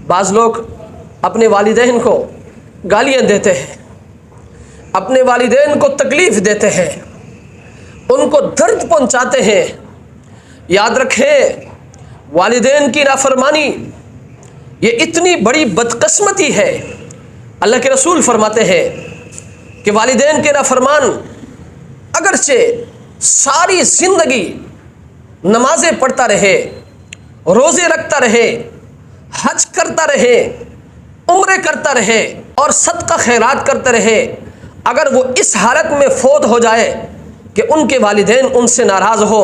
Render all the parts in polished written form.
بعض لوگ اپنے والدین کو گالیاں دیتے ہیں، اپنے والدین کو تکلیف دیتے ہیں، ان کو درد پہنچاتے ہیں۔ یاد رکھیں، والدین کی نافرمانی یہ اتنی بڑی بدقسمتی ہے۔ اللہ کے رسول فرماتے ہیں کہ والدین کے نافرمان اگرچہ ساری زندگی نمازیں پڑھتا رہے، روزے رکھتا رہے، حج کرتا رہے، عمرے کرتا رہے اور صدقہ خیرات کرتا رہے، اگر وہ اس حالت میں فوت ہو جائے کہ ان کے والدین ان سے ناراض ہو،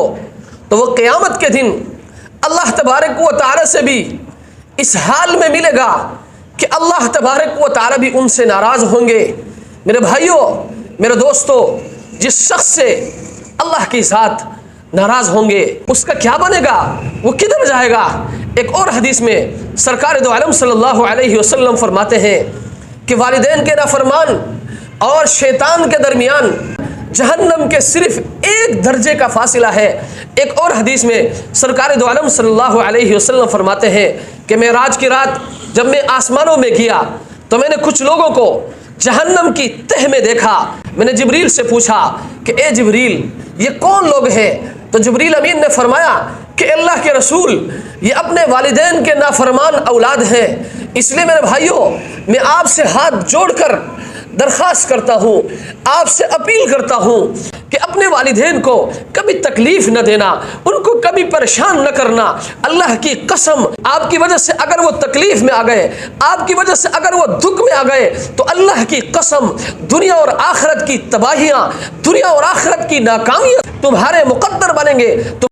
تو وہ قیامت کے دن اللہ تبارک و تعالی سے بھی اس حال میں ملے گا کہ اللہ تبارک و تعالی بھی ان سے ناراض ہوں گے۔ میرے بھائیوں، میرے دوستو، جس شخص سے اللہ کی ذات ناراض ہوں گے اس کا کیا بنے گا؟ وہ کدھر جائے گا؟ ایک اور حدیث میں سرکار دو عالم صلی اللہ علیہ وسلم فرماتے ہیں کہ والدین کے نافرمان اور شیطان کے درمیان جہنم کے صرف ایک درجے کا فاصلہ ہے۔ ایک اور حدیث میں سرکار دو عالم صلی اللہ علیہ وسلم فرماتے ہیں کہ معراج کی رات جب میں آسمانوں میں گیا تو میں نے کچھ لوگوں کو جہنم کی تہ میں دیکھا۔ میں نے جبریل سے پوچھا کہ اے جبریل، یہ کون لوگ ہیں؟ تو جبریل امین نے فرمایا کہ اللہ کے رسول، یہ اپنے والدین کے نافرمان اولاد ہیں۔ اس لیے میرے بھائیوں، میں آپ سے ہاتھ جوڑ کر درخواست کرتا ہوں، آپ سے اپیل کرتا ہوں کہ اپنے والدین کو کبھی تکلیف نہ دینا، ان کو کبھی پریشان نہ کرنا۔ اللہ کی قسم، آپ کی وجہ سے اگر وہ تکلیف میں آ گئے، آپ کی وجہ سے اگر وہ دکھ میں آ گئے، تو اللہ کی قسم دنیا اور آخرت کی تباہیاں، دنیا اور آخرت کی ناکامیاں تمہارے مقدر بنیں گے۔